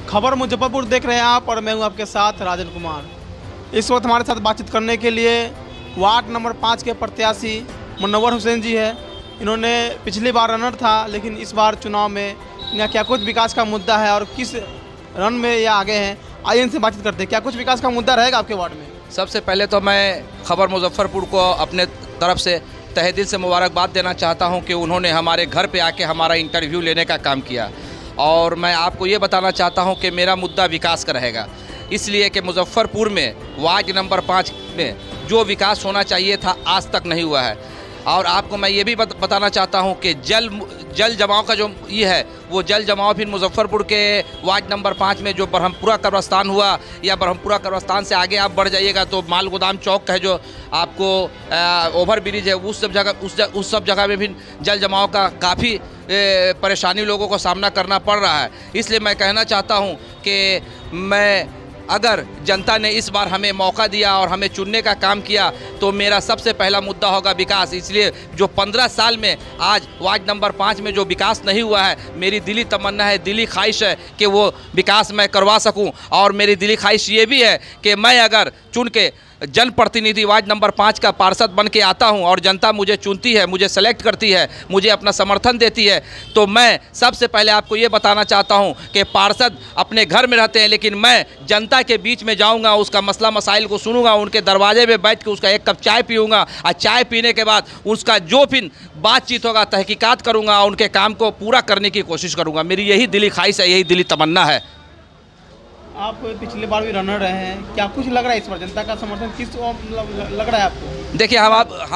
खबर मुजफ्फरपुर देख रहे हैं आप और मैं हूं आपके साथ राजन कुमार। इस वक्त हमारे साथ बातचीत करने के लिए वार्ड नंबर 5 के प्रत्याशी मुनव्वर हुसैन जी है। इन्होंने पिछली बार रनर था, लेकिन इस बार चुनाव में इनका क्या कुछ विकास का मुद्दा है और किस रन में ये आगे हैं, आइए इनसे बातचीत करते हैं। क्या कुछ विकास का मुद्दा रहेगा आपके वार्ड में? सबसे पहले तो मैं खबर मुजफ्फरपुर को अपने तरफ से तहे दिल से मुबारकबाद देना चाहता हूं कि उन्होंने हमारे घर पे आके हमारा इंटरव्यू लेने का काम किया। और मैं आपको ये बताना चाहता हूं कि मेरा मुद्दा विकास का रहेगा, इसलिए कि मुजफ्फरपुर में वार्ड नंबर 5 में जो विकास होना चाहिए था आज तक नहीं हुआ है। और आपको मैं ये भी बताना चाहता हूं कि जल जमाव का जो ये है वो जल जमाव फिर मुजफ्फरपुर के वार्ड नंबर 5 में जो ब्रह्मपुरा कब्रस्तान हुआ या ब्रह्मपुरा कब्रस्तान से आगे आप बढ़ जाइएगा तो माल गोदाम चौक है जो आपको ओवर ब्रिज है, उस सब जगह में भी जल जमाव का काफ़ी परेशानी लोगों को सामना करना पड़ रहा है। इसलिए मैं कहना चाहता हूं कि अगर जनता ने इस बार हमें मौका दिया और हमें चुनने का काम किया तो मेरा सबसे पहला मुद्दा होगा विकास। इसलिए जो 15 साल में आज वार्ड नंबर 5 में जो विकास नहीं हुआ है, मेरी दिली तमन्ना है, दिली ख्वाहिश है कि वो विकास मैं करवा सकूं। और मेरी दिली ख्वाहिश ये भी है कि मैं अगर चुन के जनप्रतिनिधि वार्ड नंबर 5 का पार्षद बन के आता हूं और जनता मुझे चुनती है, मुझे सेलेक्ट करती है, मुझे अपना समर्थन देती है, तो मैं सबसे पहले आपको ये बताना चाहता हूं कि पार्षद अपने घर में रहते हैं, लेकिन मैं जनता के बीच में जाऊंगा, उसका मसला मसाइल को सुनूंगा, उनके दरवाजे में बैठ के उसका एक कप चाय पीऊँगा और चाय पीने के बाद उसका जो फिर बातचीत होगा तहकीकात करूँगा, उनके काम को पूरा करने की कोशिश करूँगा। मेरी यही दिली ख्वाहिश है, यही दिली तमन्ना है। आप पिछले बार भी रनर रहे हैं, क्या कुछ लग रहा है इस बार जनता का समर्थन किस लग रहा है आपको?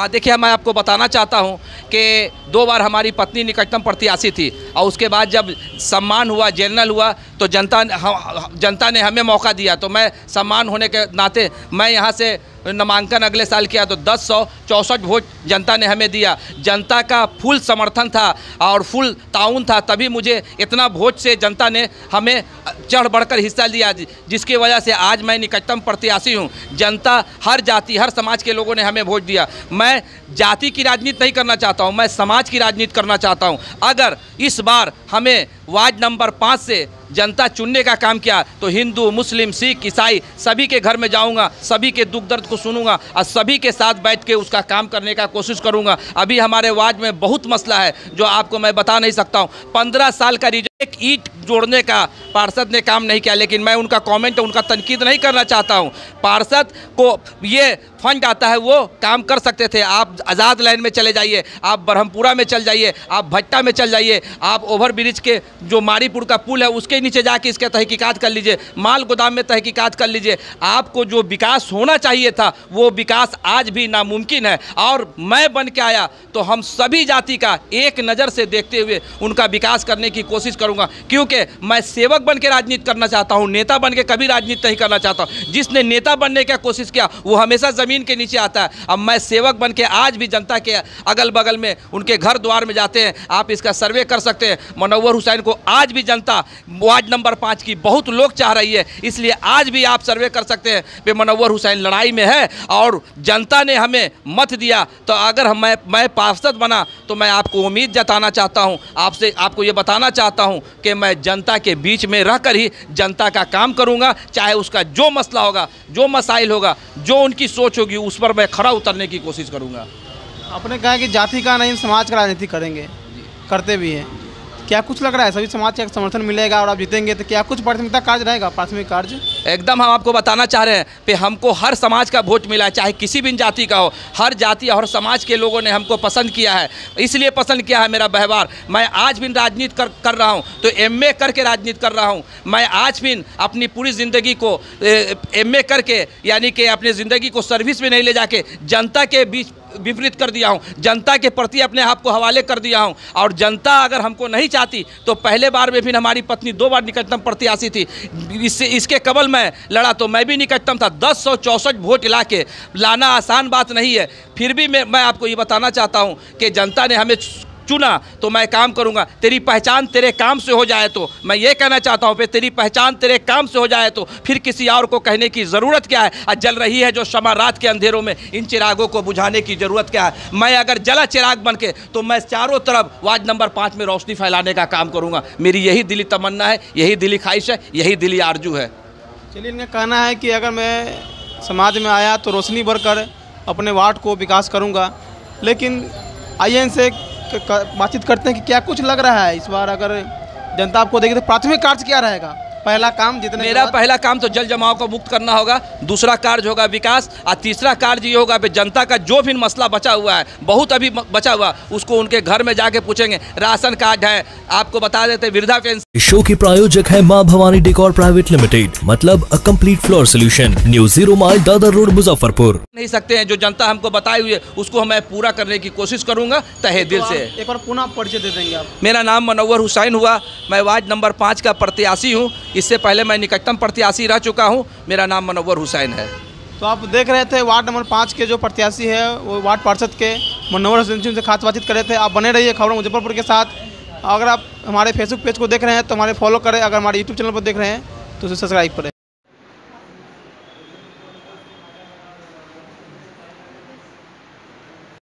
देखिए मैं आपको बताना चाहता हूं कि 2 बार हमारी पत्नी निकटतम प्रत्याशी थी और उसके बाद जब सम्मान हुआ, जनरल हुआ, तो जनता ने हमें मौका दिया। तो मैं सम्मान होने के नाते मैं यहाँ से नामांकन अगले साल किया तो 1064 वोट जनता ने हमें दिया। जनता का फुल समर्थन था और फुल ताउन था, तभी मुझे इतना वोट से जनता ने हमें चढ़ बढ़कर हिस्सा लिया, जिसकी वजह से आज मैं निकटतम प्रत्याशी हूं। जनता हर जाति हर समाज के लोगों ने हमें वोट दिया। मैं जाति की राजनीति नहीं करना चाहता हूं, मैं समाज की राजनीति करना चाहता हूं। अगर इस बार हमें वार्ड नंबर 5 से जनता चुनने का काम किया तो हिंदू, मुस्लिम, सिख, ईसाई सभी के घर में जाऊंगा, सभी के दुख दर्द को सुनूंगा और सभी के साथ बैठ के उसका काम करने का कोशिश करूंगा। अभी हमारे वार्ड में बहुत मसला है जो आपको मैं बता नहीं सकता हूं। 15 साल का एक ईंट जोड़ने का पार्षद ने काम नहीं किया, लेकिन मैं उनका कमेंट, उनका तनकीद नहीं करना चाहता हूं। पार्षद को ये फंड आता है, वो काम कर सकते थे। आप आज़ाद लाइन में चले जाइए, आप ब्रह्मपुरा में चल जाइए, आप भट्टा में चल जाइए, आप ओवर ब्रिज के जो मारीपुर का पुल है उसके नीचे जाके इसके तहकीकात कर लीजिए, माल गोदाम में तहकीकात कर लीजिए। आपको जो विकास होना चाहिए था वो विकास आज भी नामुमकिन है। और मैं बन के आया तो हम सभी जाति का एक नज़र से देखते हुए उनका विकास करने की कोशिश करूँगा, क्योंकि मैं सेवक बन के राजनीति करना चाहता हूँ, नेता बन के कभी राजनीति नहीं करना चाहता हूँ। जिसने नेता बनने की कोशिश किया वो हमेशा ज़मीन के नीचे आता है। अब मैं सेवक बन के आज भी जनता के अगल बगल में उनके घर द्वार में जाते हैं। आप इसका सर्वे कर सकते हैं। मुनव्वर हुसैन को आज भी जनता वार्ड नंबर 5 की बहुत लोग चाह रही है, इसलिए आज भी आप सर्वे कर सकते हैं कि मुनव्वर हुसैन लड़ाई में है और जनता ने हमें मत दिया। तो अगर मैं पार्षद बना तो मैं आपको उम्मीद जताना चाहता हूं, आपको ये बताना चाहता हूं कि मैं जनता के बीच में रहकर ही जनता का काम करूंगा। चाहे उसका जो मसला होगा, जो मसाइल होगा, जो उनकी सोच होगी, उस पर मैं खरा उतरने की कोशिश करूंगा। आपने कहा कि जाति का नहीं समाज का राजनीति करेंगे, करते भी हैं। क्या कुछ लग रहा है सभी समाज का समर्थन मिलेगा और आप जीतेंगे तो क्या कुछ प्राथमिकता कार्य रहेगा, प्राथमिक कार्य? एकदम हम आपको बताना चाह रहे हैं कि हमको हर समाज का वोट मिला है, चाहे किसी भी जाति का हो। हर जाति और समाज के लोगों ने हमको पसंद किया है, इसलिए पसंद किया है मेरा व्यवहार। मैं आज भी राजनीति कर रहा हूँ तो MA करके राजनीति कर रहा हूँ। मैं आज भी अपनी पूरी ज़िंदगी को MA करके, यानी कि अपनी ज़िंदगी को सर्विस में नहीं ले जाके जनता के बीच विपरीत कर दिया हूं, जनता के प्रति अपने आप को हवाले कर दिया हूं। और जनता अगर हमको नहीं चाहती तो पहले बार में भी हमारी पत्नी 2 बार निकटतम प्रत्याशी थी, इसके कबल मैं लड़ा तो मैं भी निकटतम था। 1064 वोट लाना आसान बात नहीं है। फिर भी मैं आपको ये बताना चाहता हूं कि जनता ने हमें चुना तो मैं काम करूंगा। तेरी पहचान तेरे काम से हो जाए तो मैं ये कहना चाहता हूँ, तेरी पहचान तेरे काम से हो जाए तो फिर किसी और को कहने की ज़रूरत क्या है। आज जल रही है जो शमा रात के अंधेरों में, इन चिरागों को बुझाने की ज़रूरत क्या है। मैं अगर जला चिराग बन के तो मैं चारों तरफ वार्ड नंबर 5 में रोशनी फैलाने का काम करूँगा। मेरी यही दिली तमन्ना है, यही दिली ख्वाहिश है, यही दिली आरजू है। चलिए, इनका कहना है कि अगर मैं समाज में आया तो रोशनी भरकर अपने वार्ड को विकास करूँगा। लेकिन आइए इनसे बातचीत करते हैं कि क्या कुछ लग रहा है इस बार अगर जनता आपको देगी तो प्राथमिक कार्य क्या रहेगा। पहला काम जितने मेरा पहला काम तो जल जमाव को मुक्त करना होगा, दूसरा कार्य होगा विकास, और तीसरा कार्य ये होगा कि जनता का जो भी मसला बचा हुआ है, बहुत अभी बचा हुआ, उसको उनके घर में जाके पूछेंगे। राशन कार्ड है, आपको बता देते वृद्धा पेंशन। शो के प्रायोजक है मां भवानी डेकोर प्राइवेट लिमिटेड, मतलब a complete floor solution, new 0 mile Dadar road Muzaffarpur. नहीं सकते हैं, जो जनता हमको बताई हुई है उसको मैं पूरा करने की कोशिश करूंगा तहे दिल से। एक बार पुनः परिचय दे देंगे आप। मेरा नाम मनोवर हुसैन हुआ, मैं वार्ड नंबर 5 का प्रत्याशी हूँ। इससे पहले मैं निकटतम प्रत्याशी रह चुका हूँ। मेरा नाम मनोवर हुसैन है। तो आप देख रहे थे वार्ड नंबर 5 के जो प्रत्याशी है वो वार्ड पार्षद के मनोवर हुसैन जी से खास बातचीत कर रहे थे। आप बने रहिए खबरों मुजफ्फरपुर के साथ। अगर आप हमारे फेसबुक पेज को देख रहे हैं तो हमारे फॉलो करें, अगर हमारे यूट्यूब चैनल पर देख रहे हैं तो उसे सब्सक्राइब करें।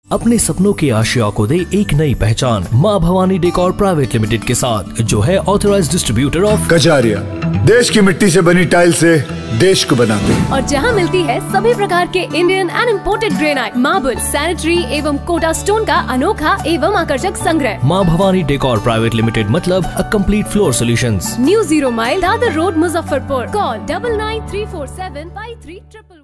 अपने सपनों की आशिया को दे एक नई पहचान मां भवानी डेकोर प्राइवेट लिमिटेड के साथ, जो है ऑथराइज्ड डिस्ट्रीब्यूटर ऑफ कजारिया। देश की मिट्टी से बनी टाइल से देश को बनाते हैं, और जहां मिलती है सभी प्रकार के Indian and imported granite, marble, sanitary एवं कोटा स्टोन का अनोखा एवं आकर्षक संग्रह। मां भवानी डेकोर प्राइवेट लिमिटेड, मतलब a complete floor solutions, new 0 mile Dadar road Muzaffarpur. Call 9934753000।